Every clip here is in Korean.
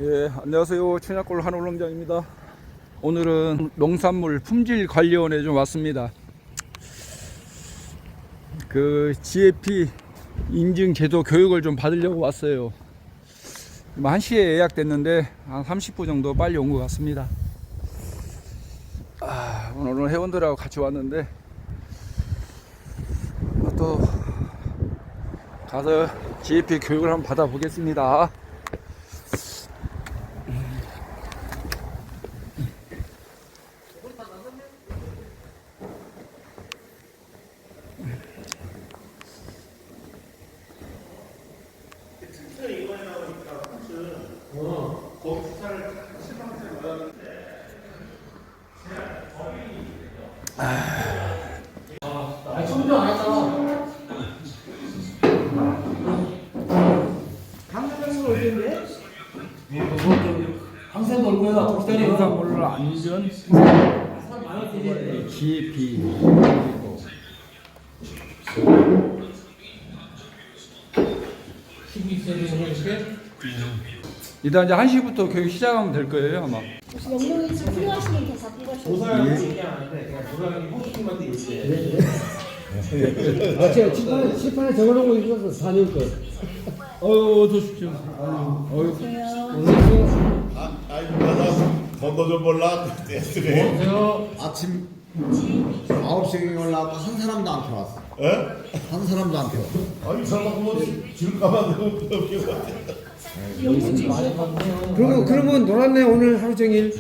예, 안녕하세요. 천약골 한올농장입니다. 오늘은 농산물 품질관리원에 좀 왔습니다. 그 GAP 인증 제도 교육을 좀 받으려고 왔어요. 1시에 예약됐는데 한 30분 정도 빨리 온 것 같습니다. 오늘은 회원들하고 같이 왔는데 또 가서 GAP 교육을 한번 받아보겠습니다. 충전 안 했잖아. 강남역으로 어딘데? 항상 얼굴에다 기다려. 농산물 안전 GAP 일단 이제 1시부터 교육 시작하면 될 거예요 아마. 혹시 영동이 좀 필요하시면 더 갖고 가시면 조사하는 얘기 안 하는데 그냥 조사하는 호수님한테 얘기해. 제가 칠판에 적어놓은 거 있어서 4년 거. 어서 오십시오. 번도 좀 몰라. 아침 9시에 올라와서 한 사람도 안 태웠어. 에? 한 사람도 안 태웠어. 아니 설마 뭐 줄까봐 너무 없게 그러면 놀았네 오늘 하루 종일.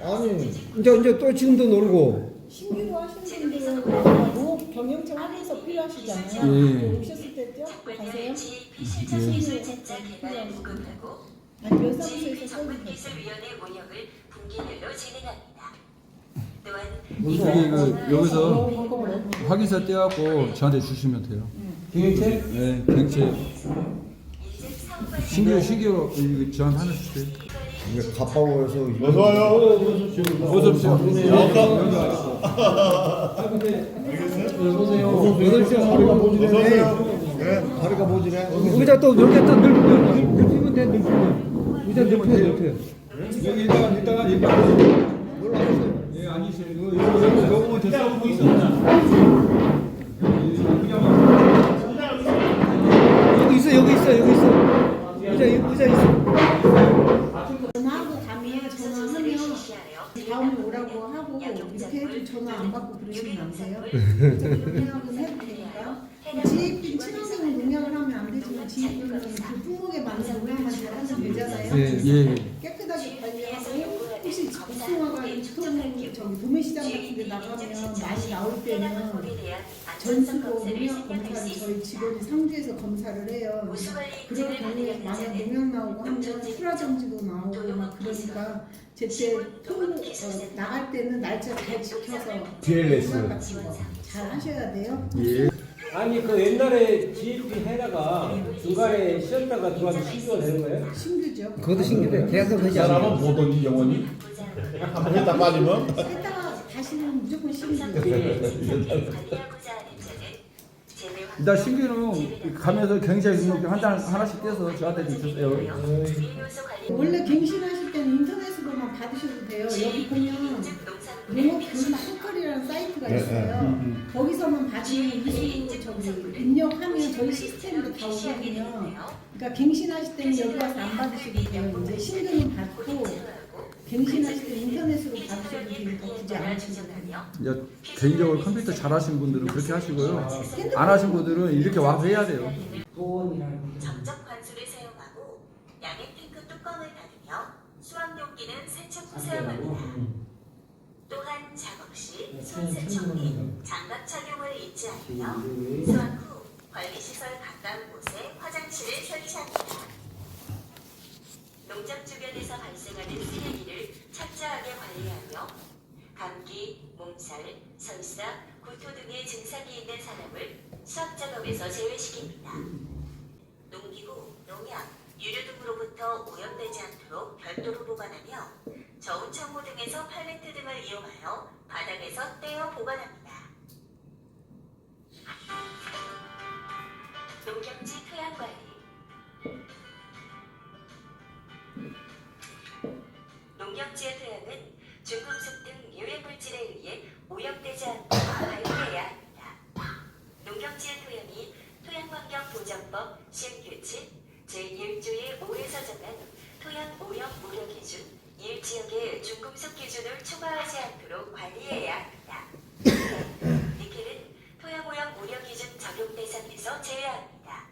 아니 이제 또 지금도 놀고. 신규로 하시는 분들은 농업 경영청 하면서 필요하시잖아요. 오셨을 때죠? 가세요? 신규로 필요하시고 아니 몇 사무소에서 써도 돼요. 기술위원회 운영을 분기별로 진행합니다. 또한 저기 그 여기서 확인서 떼갖고 저한테 주시면 돼요. 경영체? 네, 경체 신규로 이거 저한 하나 주세요. 이게 가빠워서 어서 와요. 어서 오십시오. 다리가 모지네. 다리가 모지네. 의자 또 이렇게 또 늙히면 돼. 늙히면. 의자 늙혀. 여기 이따가 얘기하세요. 예, 아니세요. 요거 저 싸우고 있었나? 여기 있어. 의자 있어. 전화하고 가면 전화하면 다음에 오라고 하고 이렇게 해도 전화 안 받고 그러시면 안 돼요. 농약은 해도 되니까. GAP 친환경 농약을 하면 안 되지만 GAP는 그 품목에 맞는 농약만 잘하면 되잖아요. 예. 깨끗하게 관리하고 혹시 복숭아가 저기 도매시장 같은 데 나가면 많이 나올 때는 전수로 농약 검사를 저희 직원이 상주에서 검사를 해요. 그럴 경우에 만약 농약 나오고 하면 출하정지도 나오고 막 그러니까 제때 나갈 때는 날짜 잘 지켜서 DLS. 농약 같은 거 잘 하셔야 돼요. 예. 아니 그 옛날에 GAP 해다가 중간에 쉬었다가 들어와서 신고가 되는 거예요? 신규죠. 그것도 신기해. 계속 하지 않아. 사람은 뭐든지 영원히 한번 했다 빠지면 했다가 다시는 무조건 신규. 관리하고자 하는 자는 제외 일단 신규는 가면서 경제 등록증 한 장 하나씩 떼서 저한테 좀 주세요. 음료수 관리 원래 갱신하실 때는 인터넷으로만 받으셔도 돼요. 여기 보면 농업 교육 포털이라는 사이트가 있어요. 거기서만 받으면 이수 저기 입력하면 저희 시스템으로 다 오거든요. 그러니까 갱신하실 때는 여기 와서 안 받으셔도 돼요. 이제 신규는 받고 갱신하실 때 인터넷으로 받으셔도 되니까 굳이 안 하셔도 돼요. 이제 개인적으로 컴퓨터 잘하신 분들은 그렇게 하시고요. 안 하신 분들은 이렇게 와서 해야 돼요. 점적 관수를 사용하고 양액 탱크 뚜껑을 닫으며 수압 용기는 세척 후 사용합니다. 또한 작업 시 손 세척 및 장갑 착용을 잊지 않으며 수압 후 관리시설 가까운 곳에 화장실을 설치합니다. 농장 주변에서 발생하는 쓰레기를 철저하게 관리하며 감기, 몸살, 설사, 구토 등의 증상이 있는 사람을 수압 작업에서 제외시킵니다. 농기구, 농약, 유류 등으로부터 오염되지 않도록 별도로 보관하며 저온 창고 등에서 팔레트 등을 이용하여 바닥에서 떼어 보관합니다. 농경지 토양 관리 농경지의 토양은 중금속 등 유해물질에 의해 오염되지 않고 관리해야 합니다. 농경지의 토양이 토양환경보전법 시행규칙 제1조의 5에서 정한 토양 오염 우려 기준 1지역의 중금속 기준을 초과하지 않도록 관리해야 합니다. 니켈은 토양 오염 우려 기준 적용 대상에서 제외합니다.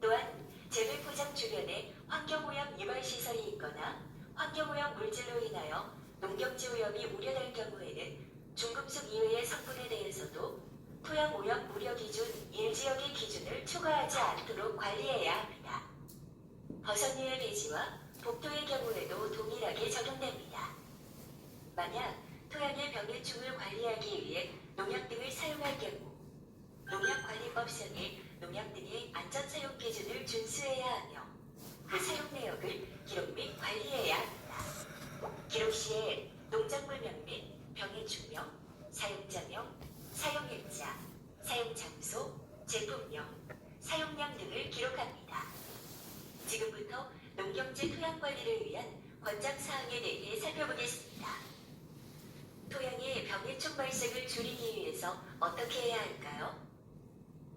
또한 재배 포장 주변에 환경오염 유발 시설이 있거나 환경오염 물질로 인하여 농경지 오염이 우려될 경우에는 중금속 이외의 성분에 대해서도 토양 오염 우려 기준 1지역의 기준을 초과하지 않도록 관리해야 합니다. 버선유의 배지와 복토의 경우에도 동일하게 적용됩니다. 만약 토양의 병해충을 관리하기 위해 농약 등을 사용할 경우 농약관리법상의 농약 등의 안전사용 기준을 준수해야 하며 그 사용 내역을 기록 및 관리해야 합니다. 기록 시에 농작물명 및 병해충명, 사용자명, 사용일자, 사용장소, 제품명, 사용량 등을 기록합니다. 지금부터 농경지 토양관리를 위한 권장사항에 대해 살펴보겠습니다. 토양의 병해충 발생을 줄이기 위해서 어떻게 해야 할까요?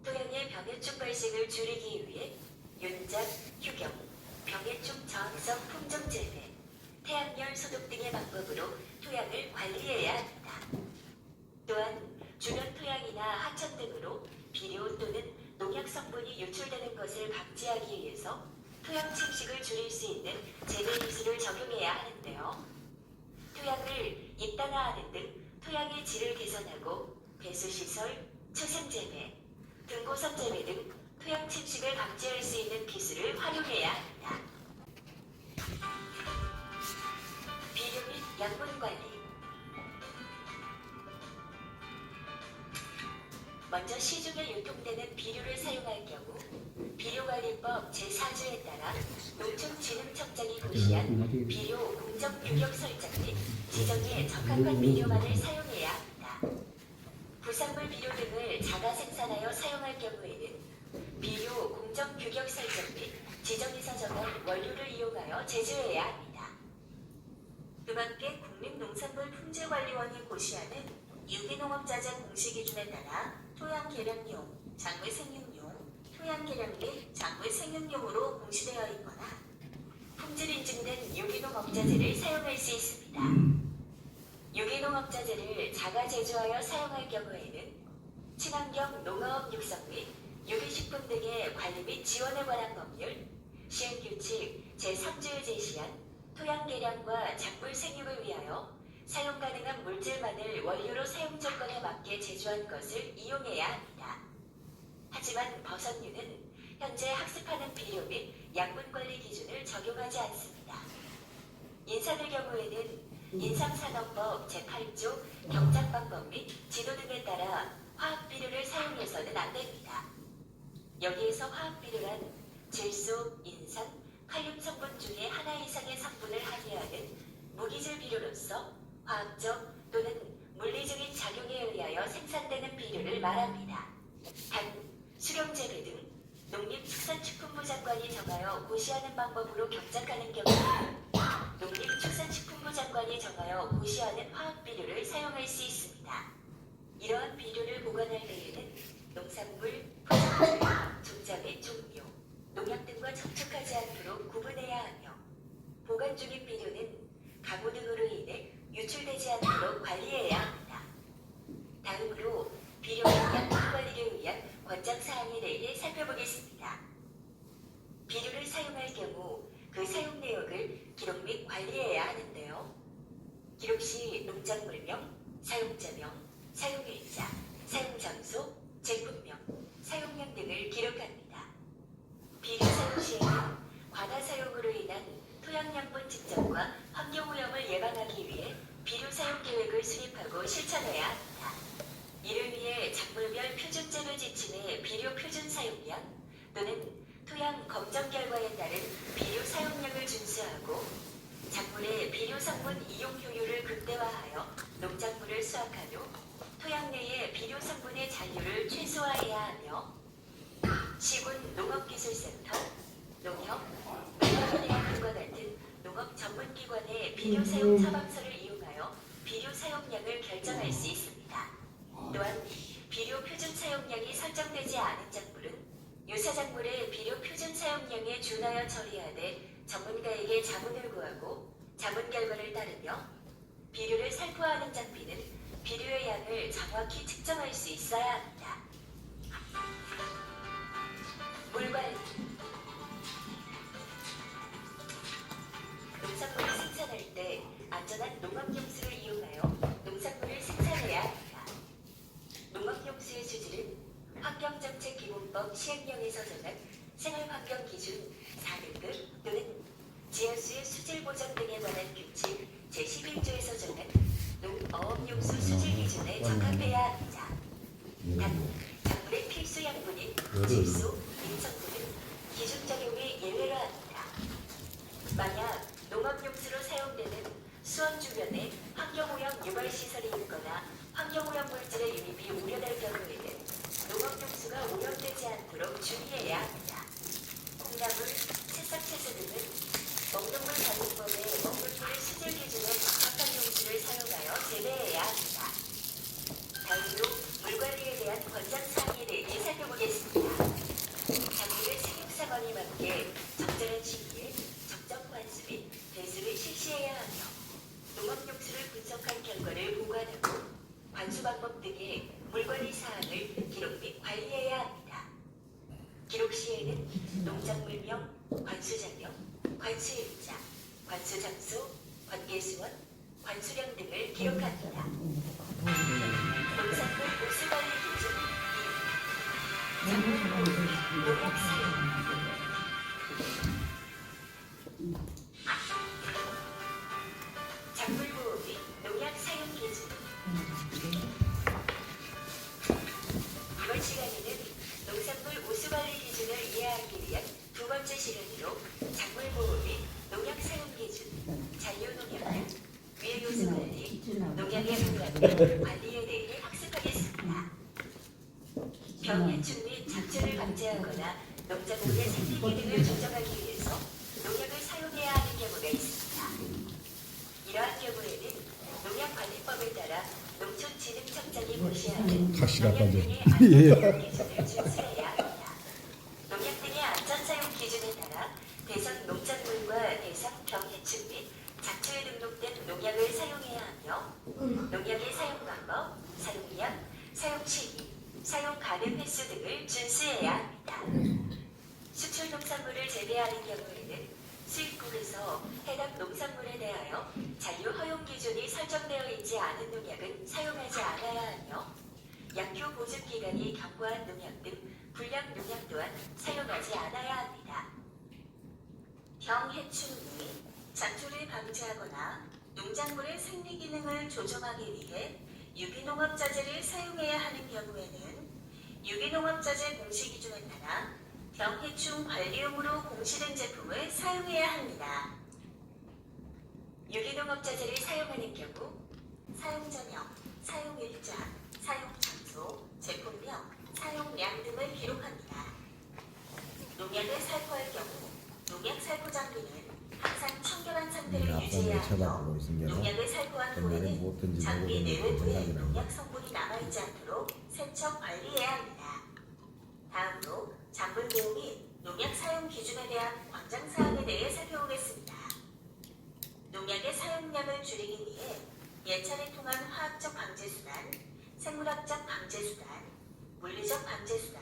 토양의 병해충 발생을 줄이기 위해 윤작, 휴경, 병해충 저항성 품종 재배, 태양열 소독 등의 방법으로 토양을 관리해야 합니다. 또한 주변 토양이나 하천 등으로 비료 또는 농약 성분이 유출되는 것을 방지하기 위해서 토양 침식을 줄일 수 있는 재배 기술을 적용해야 하는데요. 토양을 입단화하는 등 토양의 질을 개선하고 배수시설, 초생재배, 등고선 재배 등 토양 침식을 방지할 수 있는 기술을 활용해야 합니다. 비료 및 양분 관리. 먼저 시중에 유통되는 비료를 사용할 경우 비료관리법 제4조에 따라 농촌진흥청장이 고시한 비료 공정 규격 설정 및 지정에 적합한 비료만을 사용해야 합니다. 부산물 비료 등을 자가 생산하여 사용할 경우에는 비료 공정 규격 설정 및 지정에서 정한 원료를 이용하여 제조해야 합니다. 그밖에 국립농산물 품질관리원이 고시하는 유기농업자재 공시기준에 따라 토양 개량용, 작물 생육용, 토양 개량 및 작물 생육용으로 공시되어 있거나 품질 인증된 유기농업자재를 사용할 수 있습니다. 유기농업자재를 자가 제조하여 사용할 경우에는 친환경 농어업 육성 및 유기식품 등의 관리 및 지원에 관한 법률, 시행규칙 제3조에 제시한 토양 개량과 작물 생육을 위하여 사용 가능한 물질만을 원료로 사용 조건에 맞게 제조한 것을 이용해야 합니다. 하지만 버선유는 현재 학습하는 비료 및 양분 관리 기준을 적용하지 않습니다. 인삼의 경우에는 인삼산업법 제8조 경작방법 및 지도 등에 따라 화학비료를 사용해서는 안 됩니다. 여기에서 화학비료란 질소, 인산, 칼륨 성분 중에 하나 이상의 성분을 함유하는 무기질 비료로서 화학적 또는 물리적인 작용에 의하여 생산되는 비료를 말합니다. 단, 수령재배 등 농림축산식품부 장관이 정하여 고시하는 방법으로 경작하는 경우에는 농림축산식품부 장관이 정하여 고시하는 화학비료를 사용할 수 있습니다. 이러한 비료를 보관할 때에는 농산물, 포장물, 종자 및 종료, 농약 등과 접촉하지 않도록 구분해야 하며 보관 중인 비료는 가무 등으로 인해 유출되지 않도록 관리해야 합니다. 다음으로 비료 및 양분 관리를 위한 권장사항에 대해 살펴보겠습니다. 비료를 사용할 경우 그 사용 내역을 기록 및 관리해야 하는데요. 기록 시 농작물명, 사용자명, 사용일자, 사용장소, 제품명, 사용량 등을 기록합니다. 비료 사용 시에는 과다 사용으로 인한 토양 양분 측정과 환경오염을 예방하기 위해 비료 사용 계획을 수립하고 실천해야 합니다. 이를 위해 작물별 표준 재배 지침의 비료 표준 사용량 또는 토양 검정 결과에 따른 비료 사용량을 준수하고 작물의 비료 성분 이용 효율을 극대화하여 농작물을 수확한 후 토양 내의 비료 성분의 잔류를 최소화해야 하며 시군 농업기술센터, 농협, 농업대학과 같은 농업 전문기관의 비료 사용 처방서를 이용하여 비료 사용량을 결정할 수 있습니다. 또한 비료 표준 사용량이 설정되지 않은 작물은 유사 작물의 비료 표준 사용량에 준하여 처리하되 전문가에게 자문을 구하고 자문 결과를 따르며 비료를 살포하는 장비는 비료의 양을 정확히 측정할 수 있어야 합니다. 물관리 농산물을 생산할 때 안전한 농업용수를 이용하여 농산물을 생산해야 합니다. 농업용수의 수질은 환경정책기본법 시행령에서 정한 생활환경기준 4등급 또는 지하수의 수질 보전 등에 관한 규칙 제11조에서 정한 농어업용수 수질 기준에 적합해야 합니다. 단, 작물의 필수 양분인 질소, 인성분은 기준 적용이 예외로 합니다. 만약 농업용수로 사용되는 수원 주변에 환경오염 유발시설이 있거나 환경오염 물질의 유입이 우려될 경우에는 농업용수가 오염되지 않도록 주의해야 합니다. 콩나물, 새싹채소 등은 먹는물 관리법의 먹물의 수질 기준에 적합한 용수를 사용하여 재배해야 합니다. 다음으로 물관리에 대한 권장사항에 대해 살펴보겠습니다. 작물의 생육 상황에 맞게 적절한 시기에 적정 관수 및 배수를 실시해야 하며 농업용수를 분석한 결과를 보관하고 관수 방법 등의 물관리 사항을 기록 및 관리해야 합니다. 기록 시에는 농작물명, 관수자명, 관수일자, 관수장소, 관계수원, 관수량 등을 기록합니다. 농산물 보수관리 기준 2. 작물 농약 사용 작물 보호 및 농약 사용 기준 이번 시간에는 농산물 우수관리 기준을 이해하기 위한 두 번째 시간으로 작물 보호 및 농약 사용 기준, 잔류농약 등 위해 요소 관리, 농약의 분류 관리에 대해 학습하겠습니다. 병해충 및 잡초를 방지하거나 농작물의 생리 기능을 조정하기 위해서 농약을 사용해야 하는 경우가 있습니다. 이러한 경우에는 농약관리법에 따라 농촌진흥청장이 고시하는 농약 등의 안전사용 기준을 준수해야 합니다. 농약 등의 안전사용 기준에 따라 대상 농작물과 대상 병해충 및 잡초에 등록된 농약을 사용해야 하며 농약의 사용 방법, 사용량, 사용 시기, 사용 가능 횟수 등을 준수해야 합니다. 수출 농산물을 재배하는 경우에는 수입국에서 해당 농산물에 대하여 잔류 허용 기준이 설정되어 있지 않은 농약은 사용하지 않아야 하며 약효 보증 기간이 경과한 농약 등 불량 농약 또한 사용하지 않아야 합니다. 병해충 및 잡초를 방지하거나 농작물의 생리 기능을 조정하기 위해 유기농업자재를 사용해야 하는 경우에는 유기농업자재 공시 기준에 따라 병해충 관리용으로 공시된 제품을 사용해야 합니다. 유기농업자재를 사용하는 경우 사용자명, 사용일자, 사용장소, 제품명, 사용량 등을 기록합니다. 농약을 살포할 경우 농약 살포 장비는 항상 청결한 상태를 유지해야 하며 농약을 살포한 후에는 장비 내외부에 농약 성분이 남아있지 않도록 세척 관리해야 합니다. 다음으로 작물 보호 및 농약 사용 기준에 대한 권장사항에 대해 살펴보겠습니다. 농약의 사용량을 줄이기 위해 예찰을 통한 화학적 방제수단, 생물학적 방제수단, 물리적 방제수단,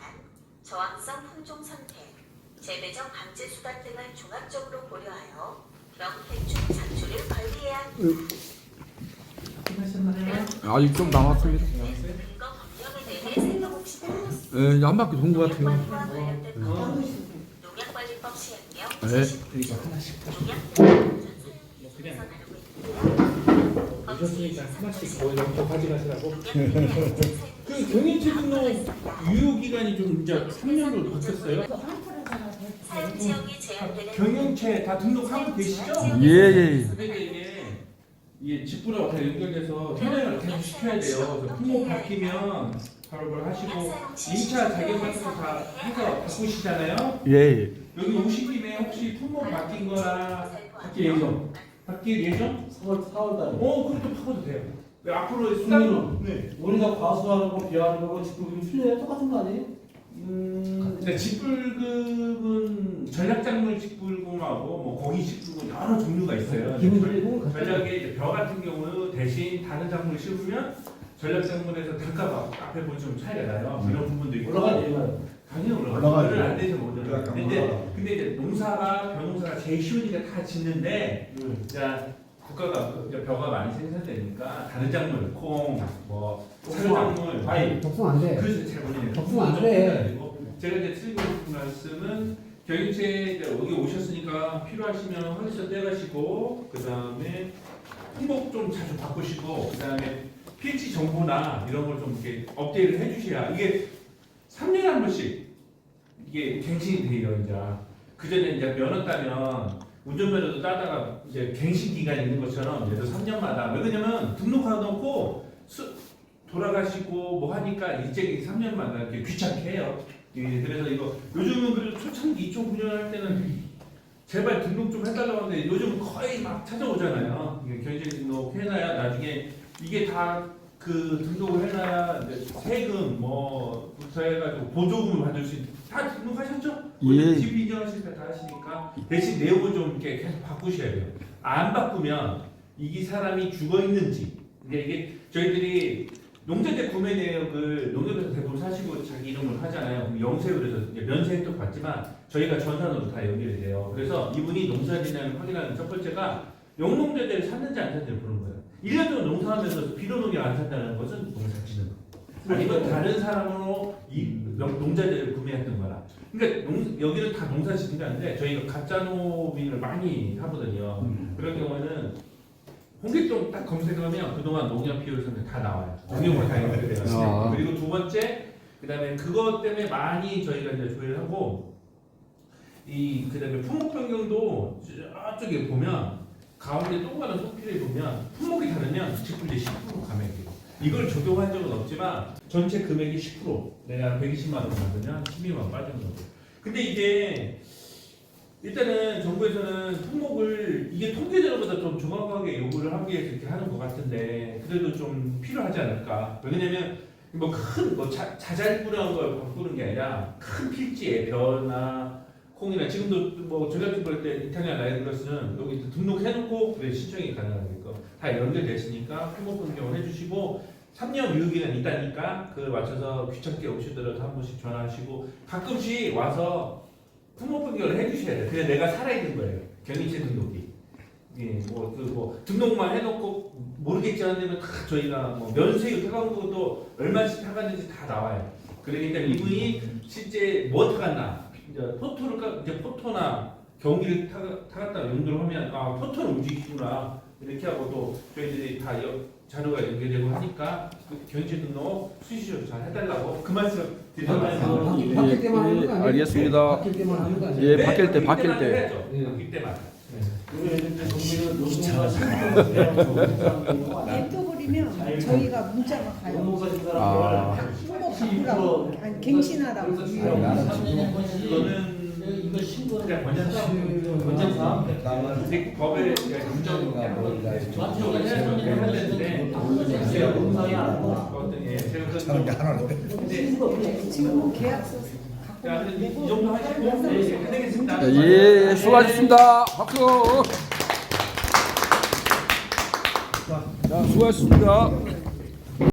저항성 품종 선택, 재배적 방제수단 등을 종합적으로 고려하여 병해충 잡초를 관리해야 합니다. 아직 좀 남았습니다. 근거 법령에 대해 살펴봅시다. 네, 한 바퀴 돈 것 같아요. 농약관리와 관련된 법, 농약관리법 시행령 네. 79조, 농약 등 그냥 법 오셨으니까 하나씩 뭐 이런 거 가져가시라고. 농약 등의 안전 그 경인체 등록 유효 기간이 좀 이제 3년으로 바뀌었어요. 사용 지역이 제한되는 경영체 다 등록하고 계시죠? 예. 근데 이게 직분하고 다 연결돼서 현행을 계속 시켜야 돼요. 그래서 품목 바뀌면 바로 그걸 하시고 임차 자격 같은 거 다 해서 바꾸시잖아요. 예. 여기 오신 김에 혹시 품목 바뀐 거나 같이 얘기 좀. 바뀔 예정? 4월 달에. 그것도 바꿔도 돼요. 왜 앞으로 수당으로? 네. 우리가 과수하는 거, 비하하는 거고 직불금이 틀려요? 똑같은 거 아니에요? 근데 직불금은 전략작물 직불금하고 뭐 고기 직불금 여러 종류가 있어요. 기본적으로 전략에 이제 벼 같은 경우는 대신 다른 작물을 심으면 전략작물에서 단가가 앞에 보면 좀 차이가 나요. 이런 부분도 있고. 올라가요. 당연히 올라가죠. 올라가요. 안 돼서 못 올라가요. 올라가요. 근데 이제 벼농사가 제일 쉬우니까 다 짓는데 자 국가가 이제 벼가 많이 생산되니까 다른 작물, 콩, 뭐 사료작물, 과일 독성 안 돼. 그래서 잘 보이네요. 적응 안 돼. 제가 이제 드리고 싶은 말씀은 경영체 이제 여기 오셨으니까 필요하시면 허리서 떼가시고 그 다음에 품목 좀 자주 바꾸시고 그 다음에 필지 정보나 이런 걸 좀 이렇게 업데이트를 해주셔야 이게 3년에 한 번씩 이게 갱신이 돼요. 이제 그 전에 이제 면허 따면 운전면허도 따다가 이제 갱신 기간이 있는 것처럼 예를 들어 3년마다 왜 그러냐면 등록해놓고 돌아가시고 뭐 하니까 일제히 3년마다 이렇게 귀찮게 해요. 그래서 이거 요즘은 그래도 초창기 2009년 할 때는 제발 등록 좀 해달라고 하는데 요즘 거의 막 찾아오잖아요. 이게 경제 등록 해놔야 나중에 이게 다 그 등록을 해놔야 이제 세금 뭐부터 해가지고 보조금을 받을 수 있는 다 등록하셨죠? 예. 집 인정하실 때 다 하시니까 대신 내용을 좀 이렇게 계속 바꾸셔야 돼요. 안 바꾸면 이 사람이 죽어 있는지 이게 저희들이 농자재 구매 내역을 농협에서 대부분 사시고 자기 이름을 하잖아요. 그럼 영세로 해서 이제 면세 혜택 받지만 저희가 전산으로 다 연결이 돼요. 그래서 이분이 농사짓냐를 확인하는 첫 번째가 영농자재를 샀는지 안 샀는지를 보는 거예요. 1년 동안 농사하면서 비료농약 안 샀다는 것은 농사 짓는 거. 아니면 다른 사람으로 이 농자재를 구매했던 거라. 그러니까 여기는 다 농사 짓는 게 아닌데 저희가 가짜 농민을 많이 하거든요. 그런 경우에는 홍길동 딱 검색하면 그동안 농약 비율서는 다 나와요. 농협으로 다 연결돼요. 그리고 두 번째, 그다음에 그것 때문에 많이 저희가 이제 조회를 하고 그다음에 품목 변경도 저쪽에 보면 가운데 동그란 소필에 보면 품목이 다르면 직불제 10% 감액이에요. 이걸 적용한 적은 없지만 전체 금액이 10% 내가 120만 원 받으면 12만 원 빠지는 거죠. 근데 이게 일단은 정부에서는 품목을 이게 통계자료보다 좀 정확하게 요구를 하기 위해서 이렇게 하는 것 같은데 그래도 좀 필요하지 않을까? 왜냐면 뭐 큰 자잘구레한 걸 바꾸는 게 아니라 큰 필지에 벼나 콩이나 지금도 뭐 전략적 그럴 때 이탈리아 라이브러스는 여기 등록해놓고 그래 신청이 가능하니까 다 연결됐으니까 품목 변경을 해주시고 3년 유효기간 있다니까 그 맞춰서 귀찮게 오시더라도 한 번씩 전화하시고 가끔씩 와서 품목 변경을 해주셔야 돼요. 그래 내가 살아있는 거예요. 경인체 등록이. 예, 뭐 등록만 해놓고 모르겠지 않으면 다 저희가 뭐 면세유 타간 것도 얼마씩 타갔는지 다 나와요. 그러니까 이분이 실제 뭐 타갔나 이제 이제 포토나 경기를 타갔다 용도로 하면 포토는 움직이구나 이렇게 하고 또 저희들이 다 자료가 연결되고 하니까 경제 등록 수시로 잘 해달라고 그 말씀 드리는 바뀔 때만 하는 거 아니에요? 알겠습니다. 바뀔 때만 하는 거 아니에요? 예, 바뀔 때. 바뀔 때만. 냅둬버리면 저희가 문자가 가요. 품목 바꾸라고, 아니 갱신하라고. 이거는 이거 신고 그냥 번역사 근데 법에 감정을 해야 되는데 지금 계약서 이 정도 하시고 해드리겠습니다. 예, 수고하셨습니다. 박수. 자, 수고하셨습니다.